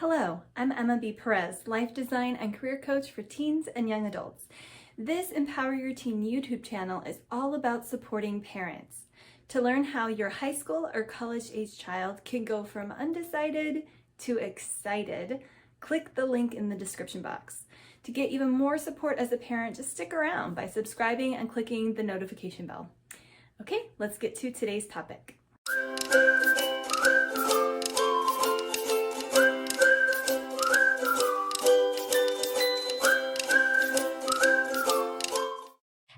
Hello, I'm Emma B. Perez, life design and career coach for teens and young adults. This Empower Your Teen YouTube channel is all about supporting parents. To learn how your high school or college age child can go from undecided to excited, click the link in the description box. To get even more support as a parent, just stick around by subscribing and clicking the notification bell. Okay, let's get to today's topic.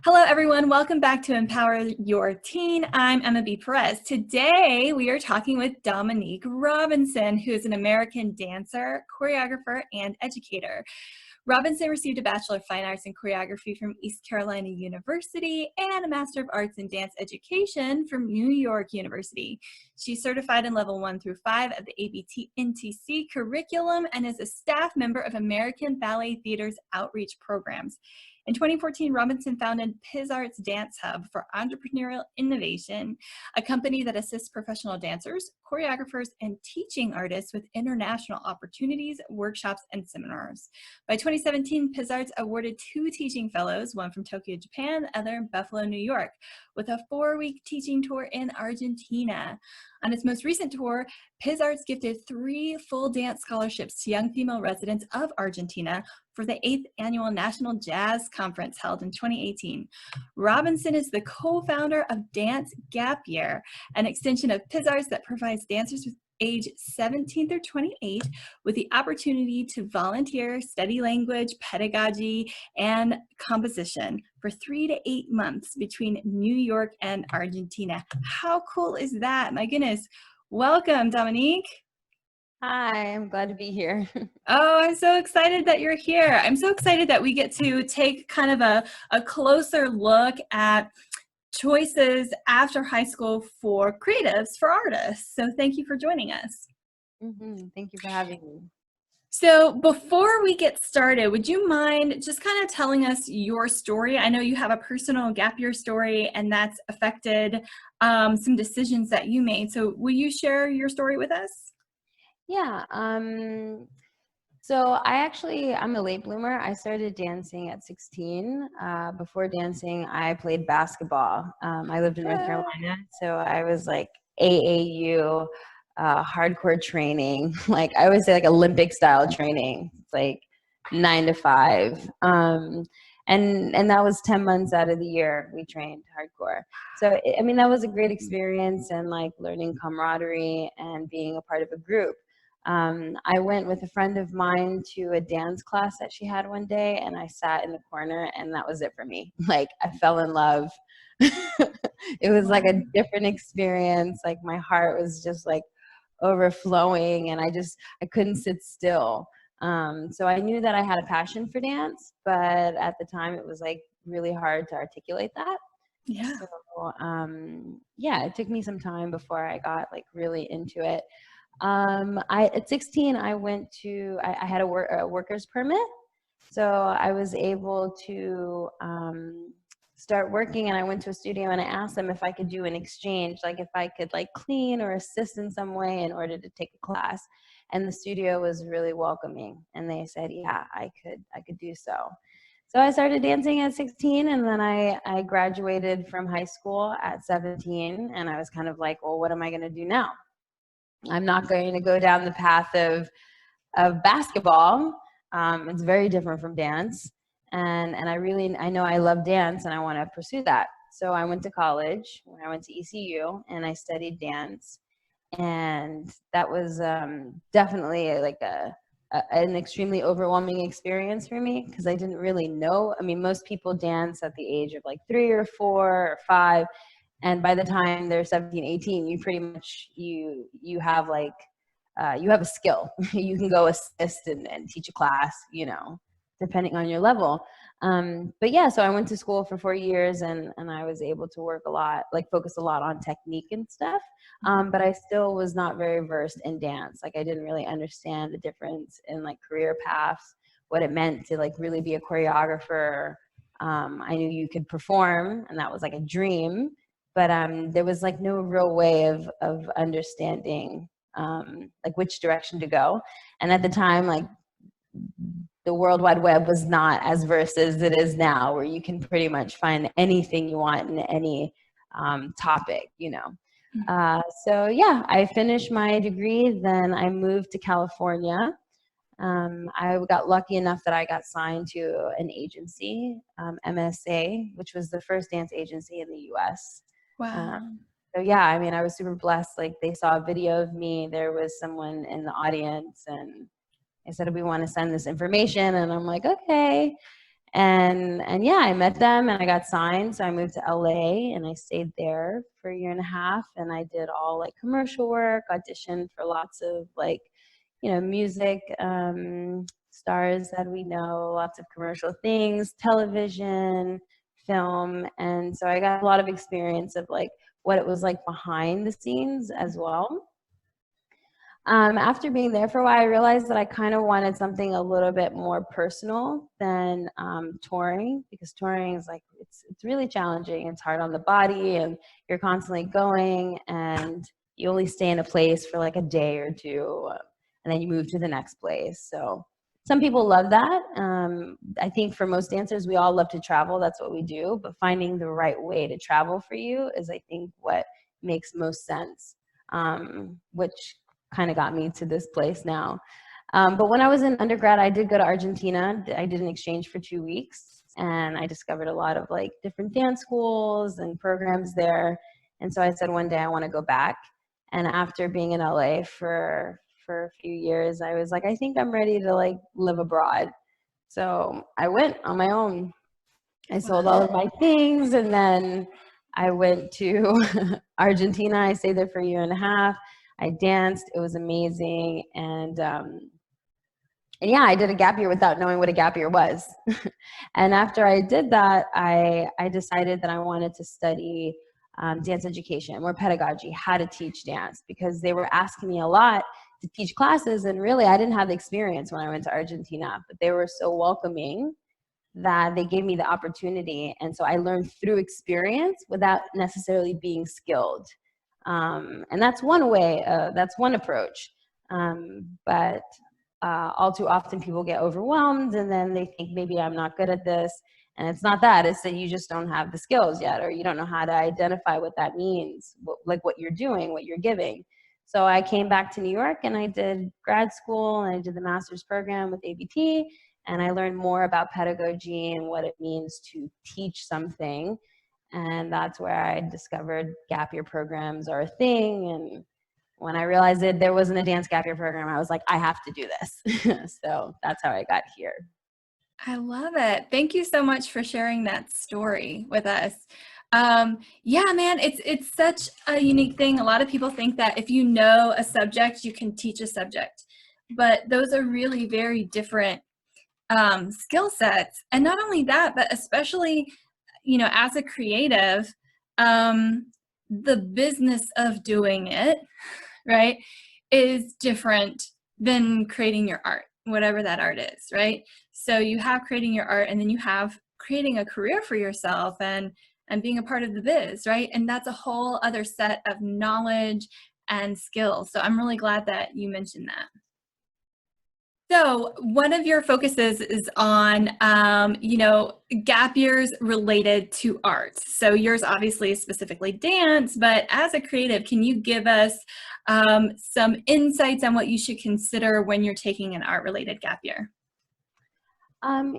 Hello, everyone. Welcome back to Empower Your Teen. I'm Emma B. Perez. Today, we are talking with Dominique Robinson, who is an American dancer, choreographer, and educator. Robinson received a Bachelor of Fine Arts in Choreography from East Carolina University and a Master of Arts in Dance Education from New York University. She's certified in level 1 through 5 of the ABT/NTC curriculum and is a staff member of American Ballet Theater's outreach programs. In 2014, Robinson founded PizArt's Dance Hub for Entrepreneurial Innovation, a company that assists professional dancers, choreographers, and teaching artists with international opportunities, workshops, and seminars. By 2017, PizArts awarded 2 teaching fellows, one from Tokyo, Japan, the other in Buffalo, New York, with a 4-week teaching tour in Argentina. On its most recent tour, PizArts gifted 3 full dance scholarships to young female residents of Argentina for the 8th Annual National Jazz Conference held in 2018. Robinson is the co-founder of Dance Gap Year, an extension of PizArts that provides dancers with age 17 through 28 with the opportunity to volunteer, study language, pedagogy, and composition for 3 to 8 months between New York and Argentina. How cool is that? My goodness. Welcome, Dominique. Hi, I'm glad to be here. Oh, I'm so excited that you're here. I'm so excited that we get to take kind of a closer look at choices after high school for creatives, for artists. So thank you for joining us. Thank you for having me. So before we get started, would you mind just kind of telling us your story? I know you have a personal gap year story and that's affected some decisions that you made. So will you share your story with us? Yeah, so I'm a late bloomer. I started dancing at 16. Before dancing, I played basketball. I lived in North Carolina, so I was like AAU, hardcore training. Like I always say, like Olympic style training. It's like 9 to 5. And that was 10 months out of the year we trained hardcore. So, I mean, that was a great experience and like learning camaraderie and being a part of a group. I went with a friend of mine to a dance class that she had one day, and I sat in the corner, and that was it for me. Like, I fell in love. It was like a different experience. Like, my heart was just like overflowing, and I couldn't sit still. So I knew that I had a passion for dance, but at the time it was like really hard to articulate that. Yeah. So, yeah, it took me some time before I got like really into it. At 16, I had a worker's permit. So I was able to start working, and I went to a studio and I asked them if I could do an exchange, like if I could like clean or assist in some way in order to take a class. And the studio was really welcoming, and they said, yeah, I could do so. So I started dancing at 16, and then I graduated from high school at 17, and I was kind of like, well, what am I going to do now? I'm not going to go down the path of basketball. It's very different from dance. And I know I love dance and I want to pursue that. So I went to college. I went to ECU and I studied dance. And that was definitely like an extremely overwhelming experience for me because I didn't really know. I mean, most people dance at the age of like 3 or 4 or 5. And by the time they're 17, 18, you pretty much, you have like, you have a skill. You can go assist and teach a class, you know, depending on your level. But yeah, so I went to school for 4 years and I was able to work a lot, like focus a lot on technique and stuff. But I still was not very versed in dance. Like I didn't really understand the difference in like career paths, what it meant to like really be a choreographer. I knew you could perform and that was like a dream. But there was like no real way of understanding like which direction to go. And at the time, like the World Wide Web was not as versed as it is now, where you can pretty much find anything you want in any topic, you know. So yeah, I finished my degree, then I moved to California. I got lucky enough that I got signed to an agency, MSA, which was the first dance agency in the US. Wow. So yeah, I mean, I was super blessed. Like they saw a video of me, there was someone in the audience, and they said, we want to send this information. And I'm like, okay. And yeah, I met them and I got signed. So I moved to LA and I stayed there for a year and a half. And I did all like commercial work, auditioned for lots of like, you know, music stars that we know, lots of commercial things, television, film. And so I got a lot of experience of like what it was like behind the scenes as well. After being there for a while, I realized that I kind of wanted something a little bit more personal than touring, because touring is like, it's really challenging. It's hard on the body and you're constantly going and you only stay in a place for like a day or two and then you move to the next place. So some people love that. I think for most dancers, we all love to travel. That's what we do. But finding the right way to travel for you is, I think, what makes most sense, which kind of got me to this place now. But when I was in undergrad, I did go to Argentina. I did an exchange for 2 weeks and I discovered a lot of like different dance schools and programs there. And so I said one day I want to go back. And after being in LA for a few years, I was like, I think I'm ready to like live abroad. So I went on my own. I sold all of my things and then I went to Argentina. I stayed there for a year and a half. I danced. It was amazing. And yeah, I did a gap year without knowing what a gap year was. And after I did that, I decided that I wanted to study dance education, more pedagogy, how to teach dance, because they were asking me a lot to teach classes. And really, I didn't have the experience when I went to Argentina, but they were so welcoming that they gave me the opportunity. And so I learned through experience without necessarily being skilled. And that's one way, that's one approach. But all too often people get overwhelmed and then they think maybe I'm not good at this. And it's not that, it's that you just don't have the skills yet, or you don't know how to identify what that means, like what you're doing, what you're giving. So I came back to New York and I did grad school and I did the master's program with ABT, and I learned more about pedagogy and what it means to teach something. And that's where I discovered gap year programs are a thing. And when I realized that there wasn't a dance gap year program, I was like, I have to do this. So that's how I got here. I love it. Thank you so much for sharing that story with us. Yeah, man, it's such a unique thing. A lot of people think that if you know a subject, you can teach a subject, but those are really very different skill sets. And not only that, but especially, you know, as a creative, the business of doing it, right, is different than creating your art, whatever that art is, right? So you have creating your art, and then you have creating a career for yourself and being a part of the biz, right? And that's a whole other set of knowledge and skills. So I'm really glad that you mentioned that. So one of your focuses is on, you know, gap years related to art. So yours obviously is specifically dance, but as a creative, can you give us some insights on what you should consider when you're taking an art-related gap year?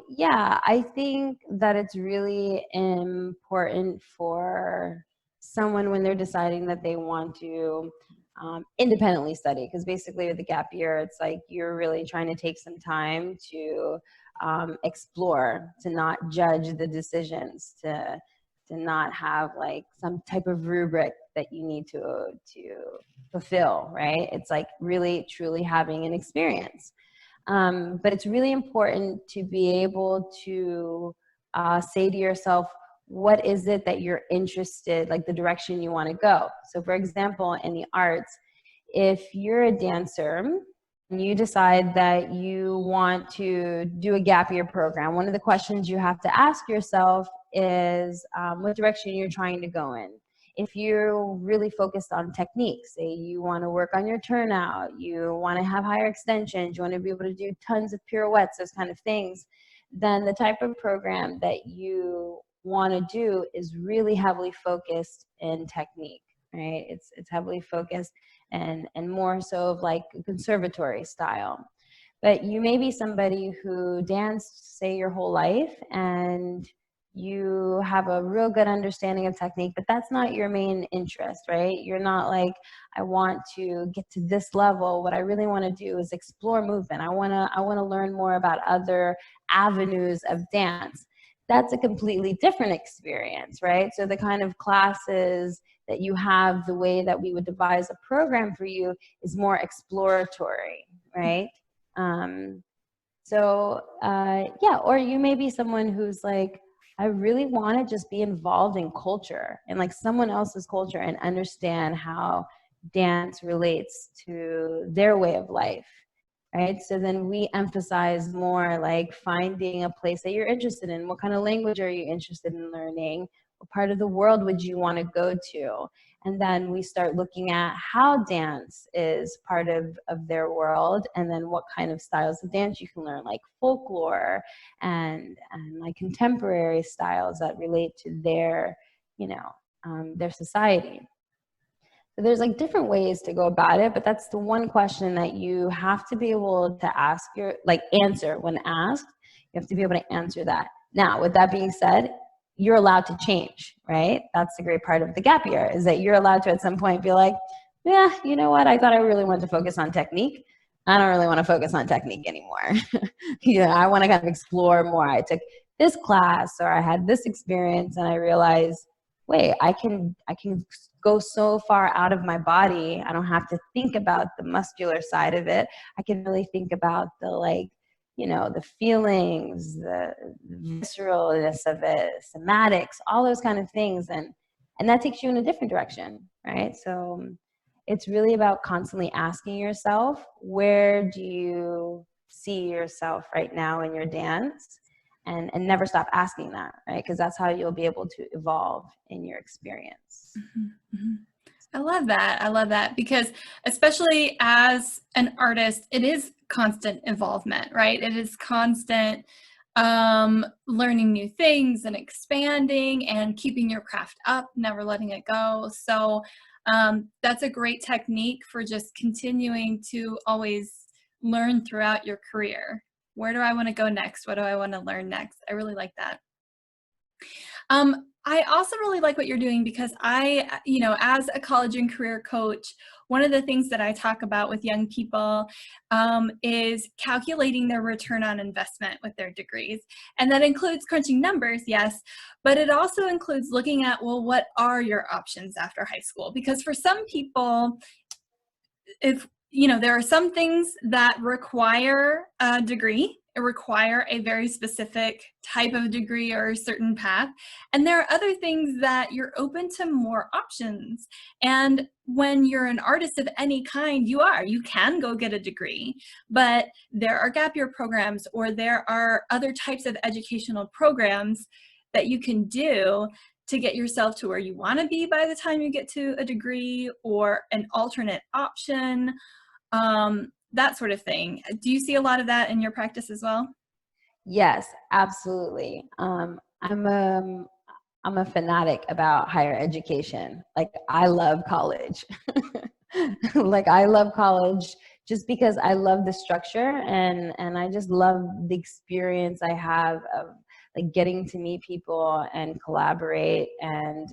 Yeah, I think that it's really important for someone when they're deciding that they want to independently study, because basically with the gap year, it's like you're really trying to take some time to explore, to not judge the decisions, to not have like some type of rubric that you need to fulfill, right? It's like really truly having an experience. But it's really important to be able to say to yourself, what is it that you're interested, like the direction you want to go? So for example, in the arts, if you're a dancer and you decide that you want to do a gap year program, one of the questions you have to ask yourself is what direction you're trying to go in. If you're really focused on techniques, say you want to work on your turnout, you want to have higher extensions, you want to be able to do tons of pirouettes, those kind of things, then the type of program that you want to do is really heavily focused in technique, right? It's heavily focused and more so of like conservatory style. But you may be somebody who danced, say, your whole life, and you have a real good understanding of technique, but that's not your main interest, right? You're not like, I want to get to this level. What I really want to do is explore movement. I want to learn more about other avenues of dance. That's a completely different experience, right? So the kind of classes that you have, the way that we would devise a program for you is more exploratory, right? Yeah, or you may be someone who's like, I really want to just be involved in culture and like someone else's culture and understand how dance relates to their way of life, right? So then we emphasize more like finding a place that you're interested in. What kind of language are you interested in learning? What part of the world would you want to go to? And then we start looking at how dance is part of their world, and then what kind of styles of dance you can learn, like folklore and like contemporary styles that relate to their, their society. So there's like different ways to go about it, but that's the one question that you have to be able to answer when asked. You have to be able to answer that. Now, with that being said, you're allowed to change, right? That's the great part of the gap year, is that you're allowed to at some point be like, yeah, you know what? I thought I really wanted to focus on technique. I don't really want to focus on technique anymore. I want to kind of explore more. I took this class or I had this experience and I realized, wait, I can go so far out of my body. I don't have to think about the muscular side of it. I can really think about the the feelings, the visceralness of it, somatics, all those kind of things. And that takes you in a different direction, right? So it's really about constantly asking yourself, where do you see yourself right now in your dance? And never stop asking that, right? Because that's how you'll be able to evolve in your experience. Mm-hmm. Mm-hmm. I love that. I love that because especially as an artist, it is constant involvement, right? It is constant learning new things and expanding and keeping your craft up, never letting it go. So that's a great technique for just continuing to always learn throughout your career. Where do I want to go next? What do I want to learn next? I really like that. I also really like what you're doing because as a college and career coach, one of the things that I talk about with young people is calculating their return on investment with their degrees. And that includes crunching numbers, yes, but it also includes looking at, well, what are your options after high school? Because for some people, there are some things that require a degree, require a very specific type of degree or a certain path. And there are other things that you're open to more options. And when you're an artist of any kind, you can go get a degree, but there are gap year programs or there are other types of educational programs that you can do to get yourself to where you want to be by the time you get to a degree, or an alternate option, that sort of thing. Do you see a lot of that in your practice as well? Yes, absolutely. I'm a fanatic about higher education. Like, I love college. Like, I love college just because I love the structure and I just love the experience I have of like getting to meet people and collaborate and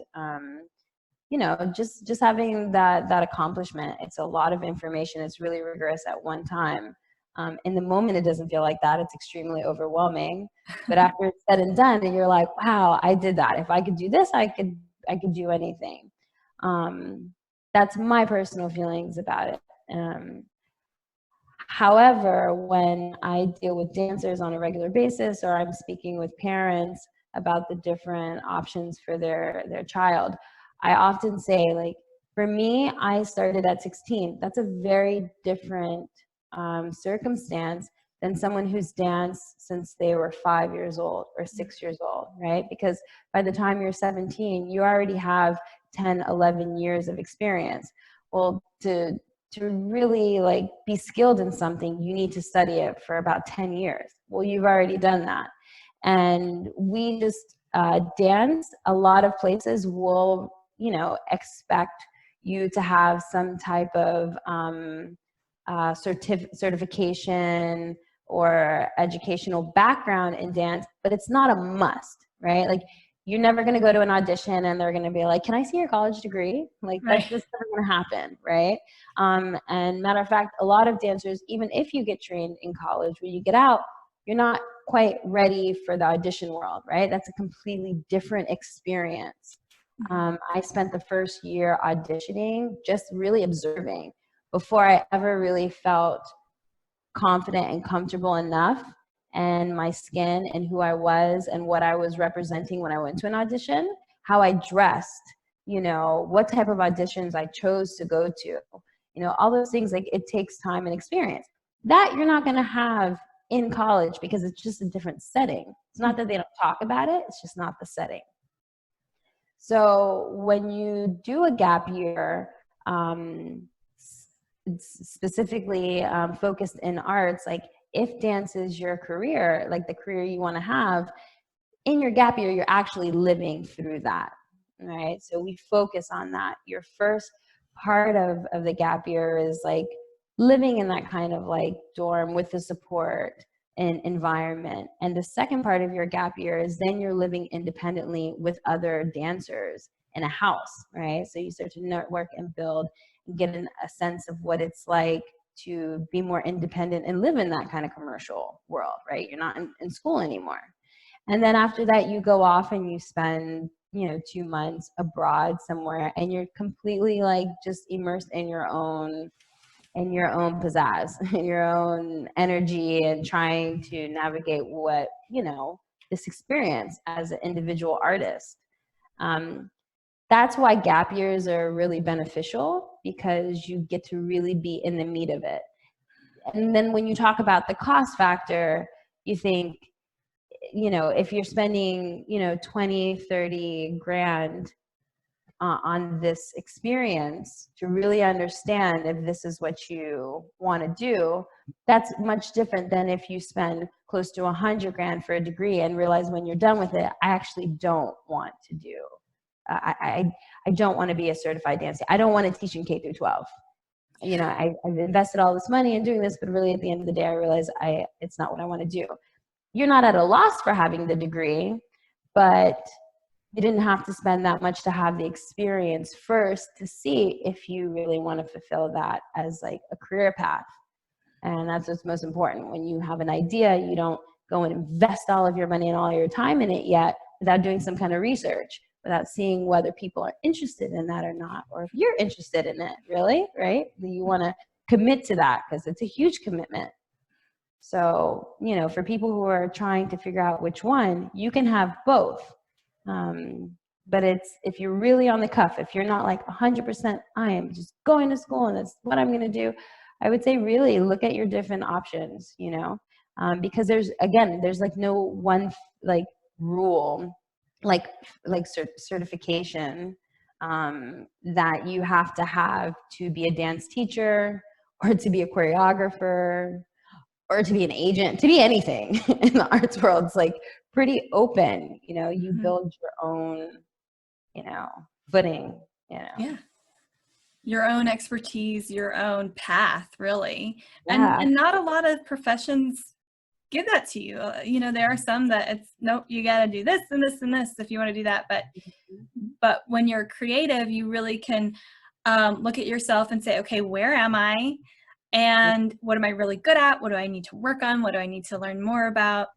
just having that accomplishment. It's a lot of information. It's really rigorous at one time. In the moment, it doesn't feel like that. It's extremely overwhelming. But after it's said and done, and you're like, wow, I did that. If I could do this, I could do anything. That's my personal feelings about it. However, when I deal with dancers on a regular basis, or I'm speaking with parents about the different options for their child, I often say, like, for me, I started at 16. That's a very different circumstance than someone who's danced since they were 5 years old or 6 years old, right? Because by the time you're 17, you already have 10, 11 years of experience. Well, to really like be skilled in something, you need to study it for about 10 years. Well, you've already done that. And we just dance, a lot of places will, you know, expect you to have some type of certification or educational background in dance, but it's not a must, right? Like, you're never going to go to an audition and they're going to be like, can I see your college degree? Like, that's just never going to happen, right? And matter of fact, a lot of dancers, even if you get trained in college, when you get out, you're not quite ready for the audition world, right? That's a completely different experience. I spent the first year auditioning, just really observing before I ever really felt confident and comfortable enough and my skin and who I was and what I was representing when I went to an audition, how I dressed, you know, what type of auditions I chose to go to, you know, all those things. Like, it takes time and experience that you're not going to have in college because it's just a different setting. It's not that they don't talk about it, it's just not the setting. So when you do a gap year, specifically focused in arts, like, if dance is your career, like the career you want to have, in your gap year, you're actually living through that, right? So we focus on that. Your first part of the gap year is like living in that kind of like dorm with the support and environment. And the second part of your gap year is then you're living independently with other dancers in a house, right? So you start to network and build and get a sense of what it's like to be more independent and live in that kind of commercial world, right? You're not in school anymore. And then after that, you go off and you spend, you know, 2 months abroad somewhere, and you're completely like just immersed in your own pizzazz, your own energy, and trying to navigate what, you know, this experience as an individual artist. That's why gap years are really beneficial, because you get to really be in the meat of it. And then when you talk about the cost factor, you think, you know, if you're spending, you know, 20, 30 grand on this experience to really understand if this is what you want to do, that's much different than if you spend close to 100 grand for a degree and realize when you're done with it, I actually don't want to do. I don't want to be a certified dancer. I don't want to teach in K through 12. You know, I've invested all this money in doing this, but really at the end of the day, I realize it's not what I want to do. You're not at a loss for having the degree, but you didn't have to spend that much to have the experience first to see if you really want to fulfill that as like a career path. And that's what's most important. When you have an idea, you don't go and invest all of your money and all your time in it yet without doing some kind of research, without seeing whether people are interested in that or not, or if you're interested in it, really, right? You want to commit to that because it's a huge commitment. So, you know, for people who are trying to figure out which one, you can have both. But it's, if you're really on the cuff, if you're not like 100%, I am just going to school and that's what I'm going to do, I would say really look at your different options, you know, because there's like no one like rule, like certification that you have to have to be a dance teacher or to be a choreographer or to be an agent, to be anything in the arts world. It's like pretty open, you know, you build your own, you know, footing, you know. Yeah. Your own expertise, your own path, really. Yeah. And not a lot of professions give that to you. You know, there are some that it's, nope, you got to do this and this and this if you want to do that. But when you're creative, you really can look at yourself and say, okay, where am I? And what am I really good at? What do I need to work on? What do I need to learn more about?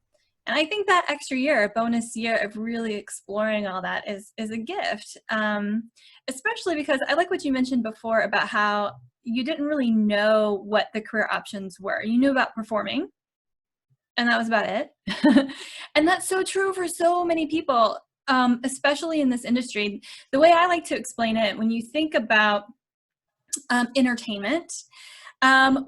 And I think that extra year, a bonus year of really exploring all that is a gift, especially because I like what you mentioned before about how you didn't really know what the career options were. You knew about performing, and that was about it. And that's so true for so many people, especially in this industry. The way I like to explain it, when you think about entertainment, A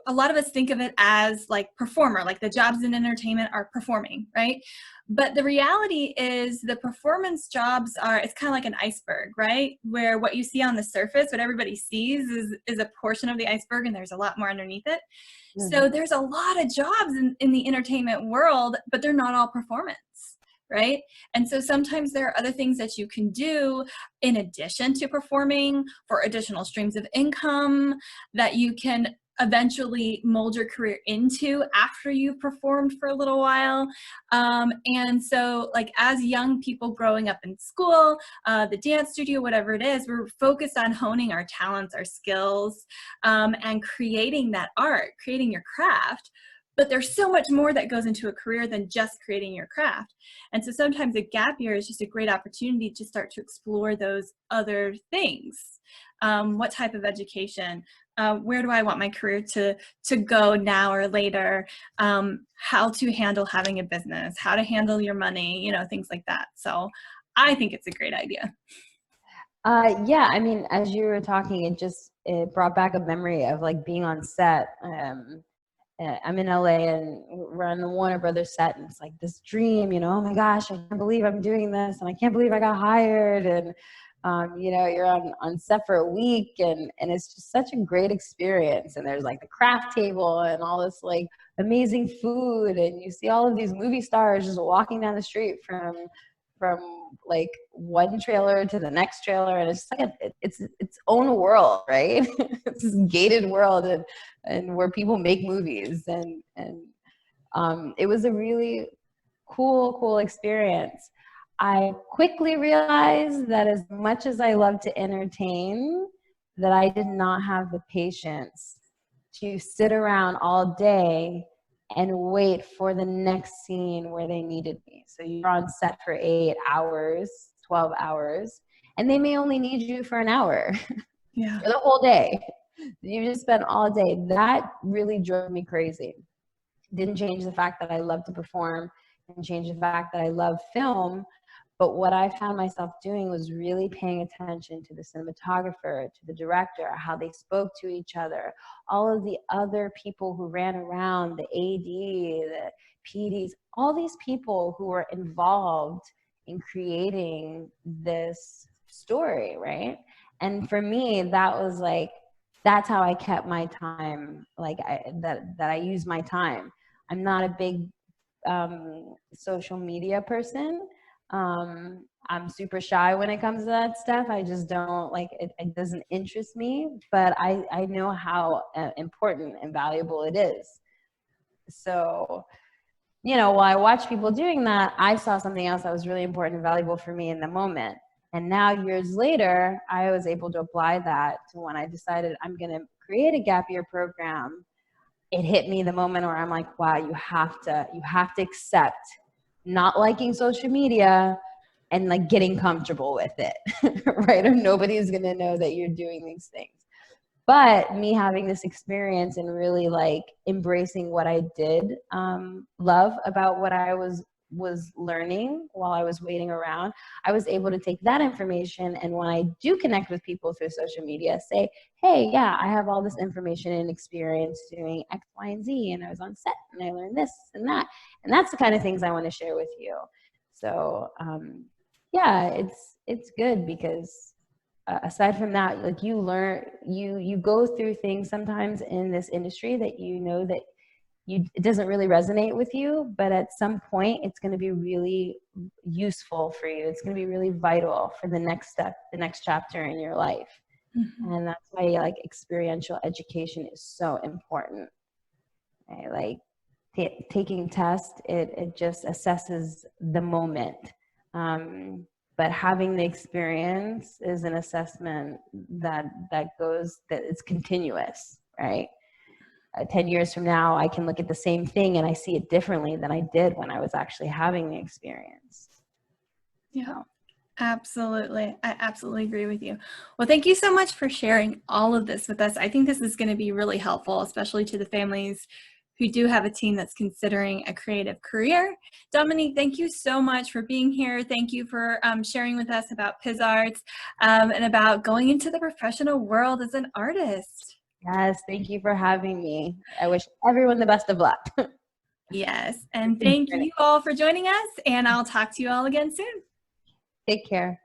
lot of us think of it as like performer, like the jobs in entertainment are performing, right? But the reality is the performance jobs it's kind of like an iceberg, right? Where what you see on the surface, what everybody sees is a portion of the iceberg, and there's a lot more underneath it. So there's a lot of jobs in the entertainment world, but they're not all performance. Right? And so sometimes there are other things that you can do in addition to performing for additional streams of income that you can eventually mold your career into after you've performed for a little while. And so like as young people growing up in school, the dance studio, whatever it is, we're focused on honing our talents, our skills, and creating that art, creating your craft. But there's so much more that goes into a career than just creating your craft. And so sometimes a gap year is just a great opportunity to start to explore those other things. What type of education? Where do I want my career to go now or later? How to handle having a business, how to handle your money, things like that. So I think it's a great idea. Yeah, I mean, as you were talking, it brought back a memory of like being on set. I'm in LA and we're on the Warner Brothers set, and it's like this dream, oh my gosh, I can't believe I'm doing this, and I can't believe I got hired, and you're on set for a week, and it's just such a great experience, and there's like the craft table and all this like amazing food, and you see all of these movie stars just walking down the street from like one trailer to the next trailer, and it's just like it's its own world, right? It's this gated world, and where people make movies, and it was a really cool experience. I quickly realized that as much as I love to entertain, that I did not have the patience to sit around all day and wait for the next scene where they needed me. So you're on set for 8 hours, 12 hours, and they may only need you for an hour. Yeah. For the whole day. You just spent all day. That really drove me crazy. Didn't change the fact that I love to perform, didn't change the fact that I love film. But what I found myself doing was really paying attention to the cinematographer, to the director, how they spoke to each other, all of the other people who ran around, the AD, the PDs, all these people who were involved in creating this story, right? And for me, that was like, that's how I kept my time, like that I use my time. I'm not a big social media person. I'm super shy when it comes to that stuff. I just don't like it. It doesn't interest me, but I know how important and valuable it is. So, while I watch people doing that, I saw something else that was really important and valuable for me in the moment. And now years later, I was able to apply that to when I decided I'm going to create a gap year program. It hit me the moment where I'm like, wow, you have to accept not liking social media and like getting comfortable with it, right? Or nobody's going to know that you're doing these things. But me having this experience and really like embracing what I did love about what I was learning while I was waiting around, I was able to take that information, and when I do connect with people through social media, say, hey, yeah, I have all this information and experience doing X, Y, and Z, and I was on set and I learned this and that. And that's the kind of things I want to share with you. So yeah, it's good because aside from that, like you learn, you go through things sometimes in this industry that that it doesn't really resonate with you, but at some point it's going to be really useful for you. It's going to be really vital for the next step, the next chapter in your life. Mm-hmm. And that's why like experiential education is so important. Right? Like taking tests, it just assesses the moment. But having the experience is an assessment that it's continuous, right? 10 years from now, I can look at the same thing and I see it differently than I did when I was actually having the experience. Yeah, absolutely. I absolutely agree with you. Well, thank you so much for sharing all of this with us. I think this is going to be really helpful, especially to the families who do have a teen that's considering a creative career. Dominique, thank you so much for being here. Thank you for sharing with us about PizArts and about going into the professional world as an artist. Yes, thank you for having me. I wish everyone the best of luck. Yes, and thank you all for joining us, and I'll talk to you all again soon. Take care.